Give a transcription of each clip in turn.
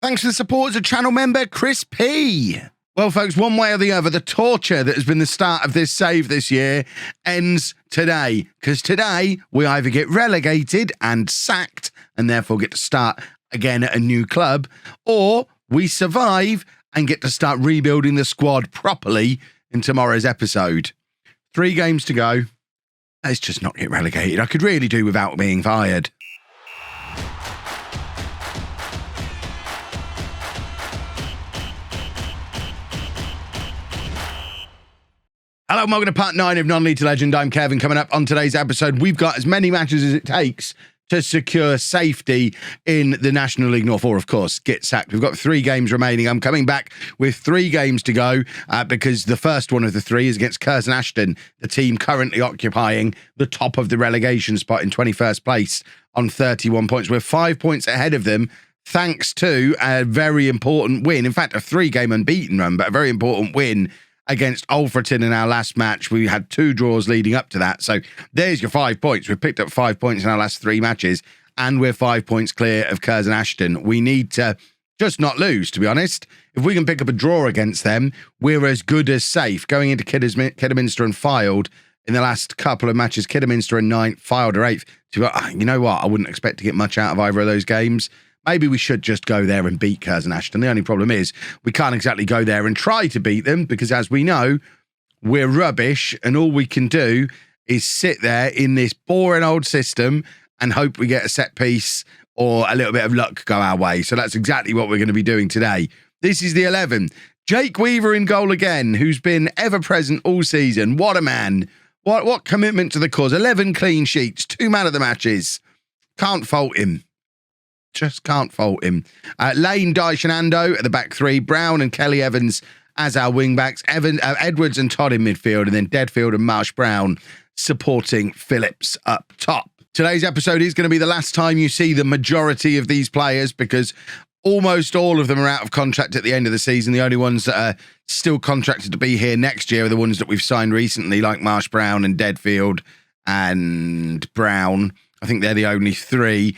Thanks to the support as a channel member, Chris P. Well, folks, one way or the other, the torture that has been the start of this save this year ends today. Because today, we either get relegated and sacked and therefore get to start again at a new club, or we survive and get to start rebuilding the squad properly in tomorrow's episode. 3 games to go. Let's just not get relegated. I could really do without being fired. Hello and welcome to part 9 of Non-League to Legend. I'm Kevin. Coming up on today's episode, we've got as many matches as it takes to secure safety in the National League North, or of course, get sacked. We've got 3 games remaining. I'm coming back with 3 games to go because the first one of the 3 is against Curzon Ashton, the team currently occupying the top of the relegation spot in 21st place on 31 points. We're 5 points ahead of them, thanks to a very important win. In fact, a 3-game unbeaten run, but a very important win against Alfreton in our last match. We had 2 draws leading up to that. So there's your 5 points. We've picked up 5 points in our last 3 matches, and we're 5 points clear of Curzon Ashton. We need to just not lose, to be honest. If we can pick up a draw against them, we're as good as safe. Going into Kidderminster and Fylde in the last couple of matches, Kidderminster in 9th, Fylde are 8th. You know what? I wouldn't expect to get much out of either of those games. Maybe we should just go there and beat Curzon Ashton. The only problem is we can't exactly go there and try to beat them because, as we know, we're rubbish and all we can do is sit there in this boring old system and hope we get a set piece or a little bit of luck go our way. So that's exactly what we're going to be doing today. This is the 11. Jake Weaver in goal again, who's been ever-present all season. What a man. What commitment to the cause. 11 clean sheets, 2 man of the matches. Can't fault him. Just can't fault him. Lane, Dyche and Ando at the back 3. Brown and Kelly Evans as our wing-backs. Edwards and Todd in midfield. And then Deadfield and Marsh Brown supporting Phillips up top. Today's episode is going to be the last time you see the majority of these players because almost all of them are out of contract at the end of the season. The only ones that are still contracted to be here next year are the ones that we've signed recently, like Marsh Brown and Deadfield and Brown. I think they're the only 3.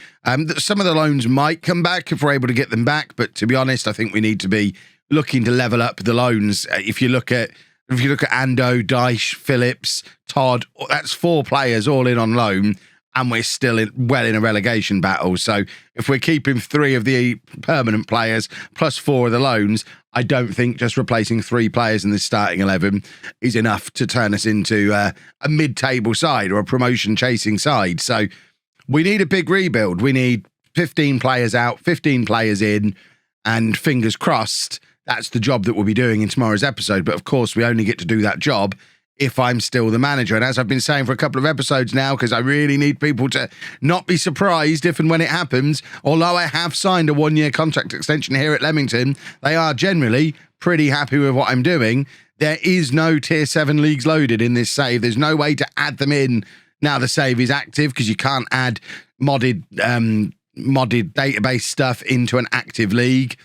Some of the loans might come back if we're able to get them back, but to be honest, I think we need to be looking to level up the loans. If you look at Ando, Dyche, Phillips, Todd, that's 4 players all in on loan, and we're still in a relegation battle. So if we're keeping 3 of the permanent players plus 4 of the loans, I don't think just replacing 3 players in the starting 11 is enough to turn us into a mid-table side or a promotion-chasing side. So we need a big rebuild. We need 15 players out, 15 players in, and fingers crossed, that's the job that we'll be doing in tomorrow's episode. But of course, we only get to do that job if I'm still the manager. And as I've been saying for a couple of episodes now, because I really need people to not be surprised if and when it happens, although I have signed a 1-year contract extension here at Leamington, they are generally pretty happy with what I'm doing. There is no Tier 7 leagues loaded in this save. There's no way to add them in now the save is active because you can't add modded database stuff into an active league,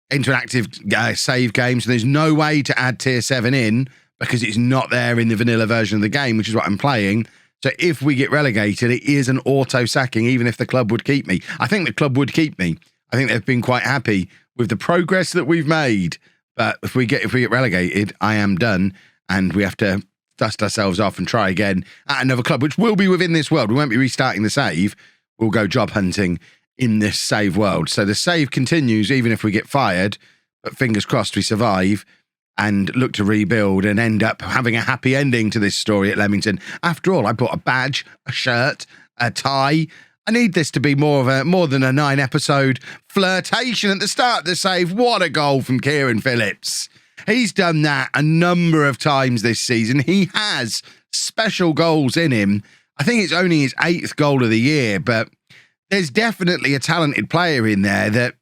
into an active save game. So there's no way to add Tier 7 in because it's not there in the vanilla version of the game, which is what I'm playing. So if we get relegated, it is an auto-sacking, even if the club would keep me. I think the club would keep me. I think they've been quite happy with the progress that we've made. But if we get relegated, I am done, and we have to dust ourselves off and try again at another club, which will be within this world. We won't be restarting the save. We'll go job hunting in this save world. So the save continues even if we get fired, but fingers crossed we survive and look to rebuild and end up having a happy ending to this story at Leamington. After all, I bought a badge, a shirt, a tie. I need this to be more than a 9-episode flirtation at the start of the save. What a goal from Kieran Phillips. He's done that a number of times this season. He has special goals in him. I think it's only his 8th goal of the year, but there's definitely a talented player in there that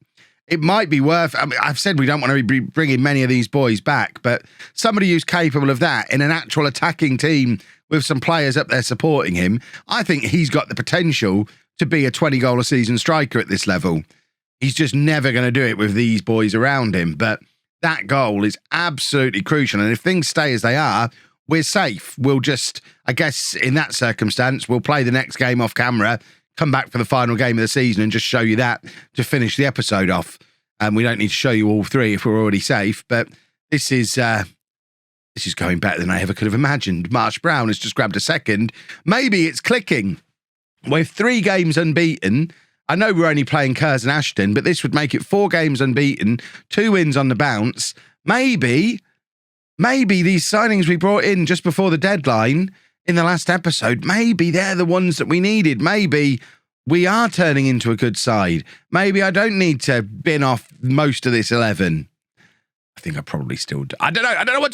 it might be worth. I mean, I've said we don't want to be bringing many of these boys back, but somebody who's capable of that in an actual attacking team with some players up there supporting him, I think he's got the potential to be a 20-goal-a-season striker at this level. He's just never going to do it with these boys around him, but that goal is absolutely crucial. And if things stay as they are, we're safe. We'll just, I guess, in that circumstance, we'll play the next game off camera, come back for the final game of the season and just show you that to finish the episode off. We don't need to show you all three if we're already safe, but this is going better than I ever could have imagined. Marsh Brown has just grabbed a second. Maybe it's clicking. We're 3 games unbeaten. I know we're only playing Curzon Ashton, but this would make it 4 games unbeaten, 2 wins on the bounce. Maybe these signings we brought in just before the deadline in the last episode, maybe they're the ones that we needed. Maybe we are turning into a good side. Maybe I don't need to bin off most of this 11. I think I probably still do. I don't know what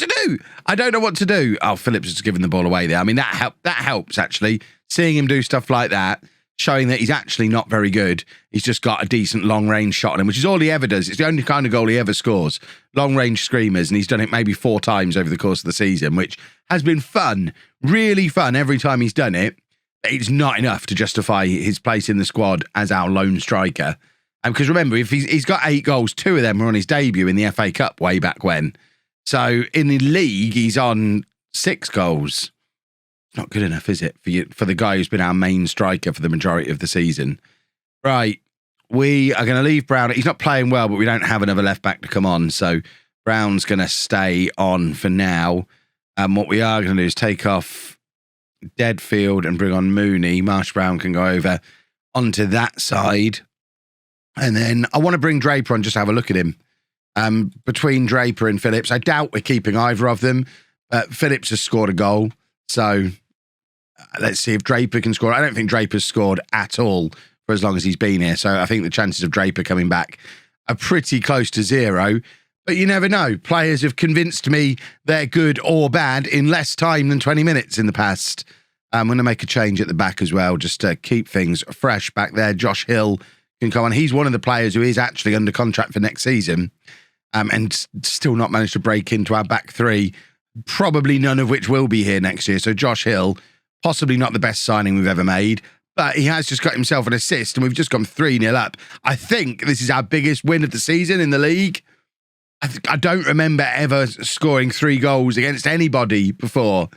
to do. Oh, Phillips has given the ball away there. I mean, that helps, actually. Seeing him do stuff like that, showing that he's actually not very good. He's just got a decent long-range shot on him, which is all he ever does. It's the only kind of goal he ever scores. Long-range screamers, and he's done it maybe 4 times over the course of the season, which has been fun, really fun every time he's done it. It's not enough to justify his place in the squad as our lone striker. Because remember, if he's got 8 goals, 2 of them were on his debut in the FA Cup way back when. So in the league, he's on 6 goals. Not good enough, is it, for the guy who's been our main striker for the majority of the season? Right, we are going to leave Brown. He's not playing well, but we don't have another left back to come on, so Brown's going to stay on for now. And what we are going to do is take off Deadfield and bring on Mooney. Marsh Brown can go over onto that side. And then I want to bring Draper on just to have a look at him. Between Draper and Phillips, I doubt we're keeping either of them. Phillips has scored a goal, so let's see if Draper can score. I don't think Draper's scored at all for as long as he's been here, so I think the chances of Draper coming back are pretty close to 0. But you never know. Players have convinced me they're good or bad in less time than 20 minutes in the past. I'm going to make a change at the back as well, just to keep things fresh back there. Josh Hill can come on. He's one of the players who is actually under contract for next season, and still not managed to break into our back 3, probably none of which will be here next year. So Josh Hill, possibly not the best signing we've ever made, but he has just got himself an assist, and we've just gone 3-0 up. I think this is our biggest win of the season in the league. I don't remember ever scoring 3 goals against anybody before.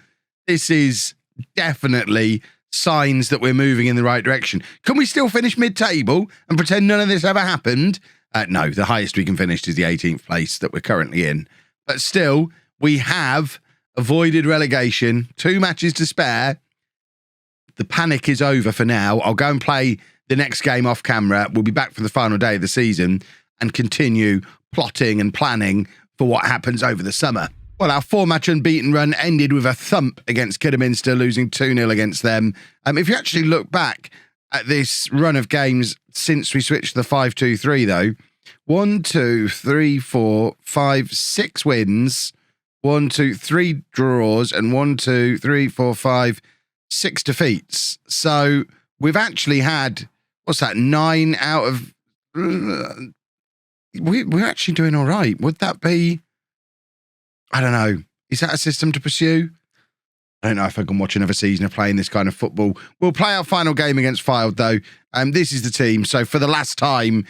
This is definitely signs that we're moving in the right direction. Can we still finish mid-table and pretend none of this ever happened? No, the highest we can finish is the 18th place that we're currently in. But still, we have avoided relegation. 2 matches to spare. The panic is over for now. I'll go and play the next game off camera. We'll be back for the final day of the season and continue plotting and planning for what happens over the summer. Well, our 4-match unbeaten run ended with a thump against Kidderminster, losing 2-0 against them. If you actually look back at this run of games since we switched to the 5-2-3, though, 1, 2, 3, 4, 5, 6 wins, 1, 2, 3 draws, and 1, 2, 3, 4, 5, 6 defeats. So we've actually had, 9 out of... We're actually doing all right. Would that be... I don't know. Is that a system to pursue? I don't know if I can watch another season of playing this kind of football. We'll play our final game against Fylde, though. This is the team. So for the last time,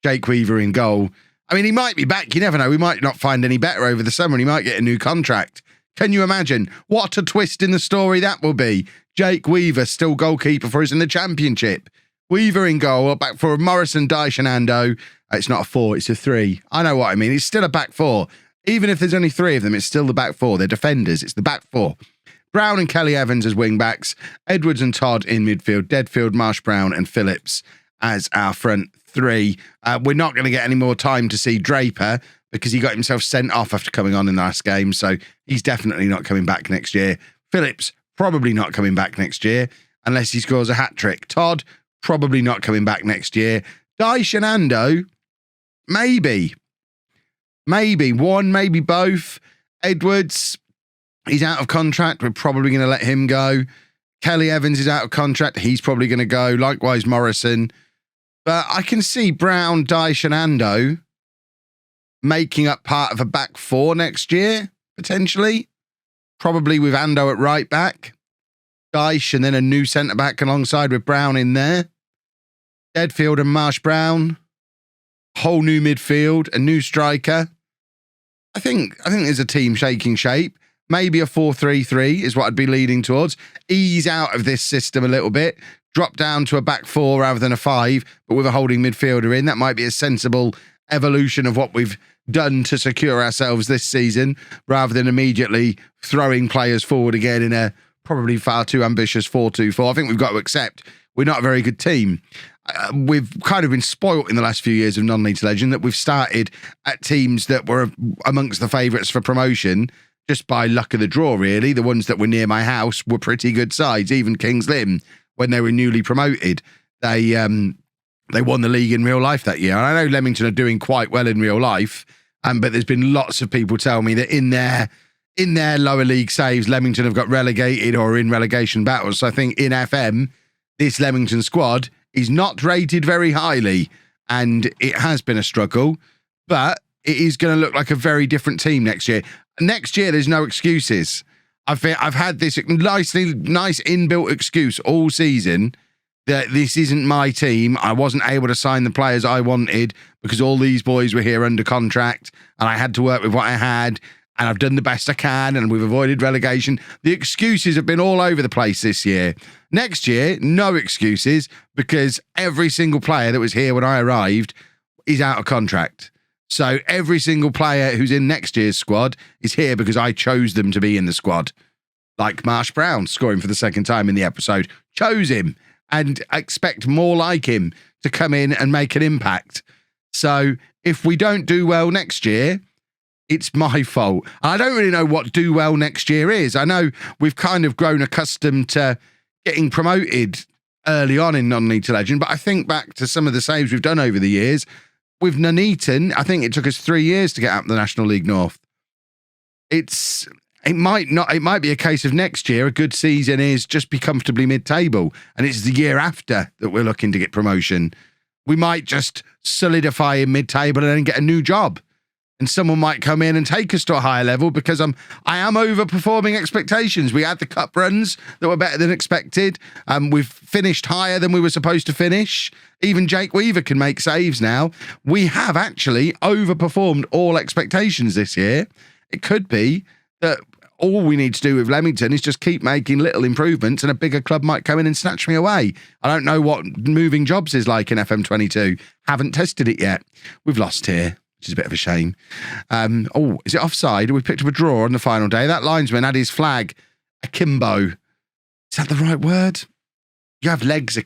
Jake Weaver in goal. I mean, he might be back. You never know. We might not find any better over the summer, and he might get a new contract. Can you imagine? What a twist in the story that will be. Jake Weaver, still goalkeeper for us in the Championship. Weaver in goal, back for Morrison, Dyche and Ando. It's not a 4, it's a 3. I know what I mean. It's still a back 4. Even if there's only 3 of them, it's still the back 4. They're defenders. It's the back 4. Brown and Kelly Evans as wing-backs. Edwards and Todd in midfield. Deadfield, Marsh Brown and Phillips as our front 3. We're not going to get any more time to see Draper because he got himself sent off after coming on in the last game. So he's definitely not coming back next year. Phillips, probably not coming back next year unless he scores a hat-trick. Todd, probably not coming back next year. Dyche and Ando, maybe. Maybe one, maybe both. Edwards, he's out of contract. We're probably going to let him go. Kelly Evans is out of contract. He's probably going to go. Likewise, Morrison. But I can see Brown, Dyche and Ando making up part of a back 4 next year, potentially. Probably with Ando at right back. Dyche and then a new centre-back alongside with Brown in there. Deadfield and Marsh Brown. Whole new midfield, a new striker. I think there's a team shaking shape. Maybe a 4-3-3 is what I'd be leaning towards. Ease out of this system a little bit. Drop down to a back 4 rather than a 5, but with a holding midfielder in. That might be a sensible evolution of what we've done to secure ourselves this season, rather than immediately throwing players forward again in a probably far too ambitious 4-2-4. I think we've got to accept we're not a very good team. We've kind of been spoilt in the last few years of non-league to legend, that we've started at teams that were amongst the favourites for promotion just by luck of the draw, really. The ones that were near my house were pretty good sides. Even Kings Lynn, when they were newly promoted, they won the league in real life that year. And I know Leamington are doing quite well in real life, but there's been lots of people tell me that in their lower league saves, Leamington have got relegated or in relegation battles. So I think in FM, this Leamington squad is not rated very highly, and it has been a struggle, but it is going to look like a very different team next year. Next year, there's no excuses. I've had this nice inbuilt excuse all season that this isn't my team. I wasn't able to sign the players I wanted because all these boys were here under contract, and I had to work with what I had, and I've done the best I can, and we've avoided relegation. The excuses have been all over the place this year. Next year, no excuses, because every single player that was here when I arrived is out of contract. So every single player who's in next year's squad is here because I chose them to be in the squad. Like Marsh Brown, scoring for the second time in the episode. Chose him, and expect more like him to come in and make an impact. So if we don't do well next year, it's my fault. I don't really know what do well next year is. I know we've kind of grown accustomed to getting promoted early on in non-league to legend, but I think back to some of the saves we've done over the years. With Nuneaton, I think it took us 3 years to get out of the National League North. It might be a case of next year, a good season is just be comfortably mid-table, and it's the year after that we're looking to get promotion. We might just solidify in mid-table and then get a new job. And someone might come in and take us to a higher level because I am overperforming expectations. We had the cup runs that were better than expected. We've finished higher than we were supposed to finish. Even Jake Weaver can make saves now. We have actually overperformed all expectations this year. It could be that all we need to do with Leamington is just keep making little improvements, and a bigger club might come in and snatch me away. I don't know what moving jobs is like in FM22. Haven't tested it yet. We've lost here, which is a bit of a shame. Is it offside? We picked up a draw on the final day. That linesman had his flag akimbo. Is that the right word? You have legs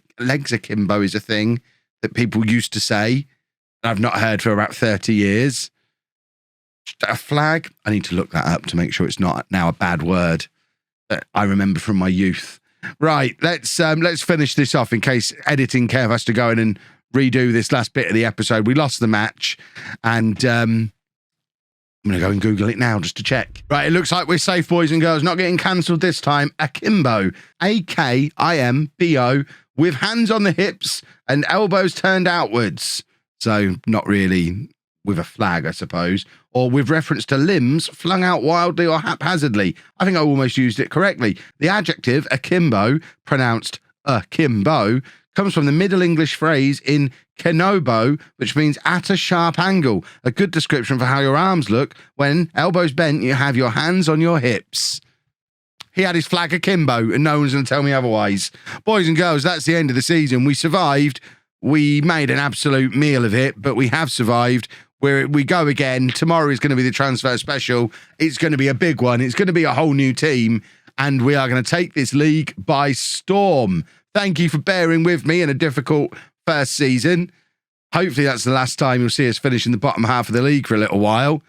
akimbo is a thing that people used to say. I've not heard for about 30 years. A flag? I need to look that up to make sure it's not now a bad word that I remember from my youth. Right, let's finish this off in case editing Kev has to go in and redo this last bit of the episode. We lost the match, and I'm going to go and Google it now just to check. Right, it looks like we're safe, boys and girls. Not getting cancelled this time. Akimbo, Akimbo, with hands on the hips and elbows turned outwards. So not really with a flag, I suppose, or with reference to limbs flung out wildly or haphazardly. I think I almost used it correctly. The adjective akimbo, pronounced akimbo, comes from the Middle English phrase in kenobo, which means at a sharp angle. A good description for how your arms look when elbows bent, you have your hands on your hips. He had his flag akimbo, and no one's going to tell me otherwise. Boys and girls, that's the end of the season. We survived. We made an absolute meal of it, but we have survived. We go again. Tomorrow is going to be the transfer special. It's going to be a big one. It's going to be a whole new team, and we are going to take this league by storm. Thank you for bearing with me in a difficult first season. Hopefully that's the last time you'll see us finish in the bottom half of the league for a little while.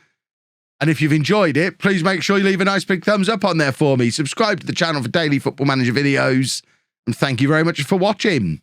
And if you've enjoyed it, please make sure you leave a nice big thumbs up on there for me. Subscribe to the channel for daily Football Manager videos. And thank you very much for watching.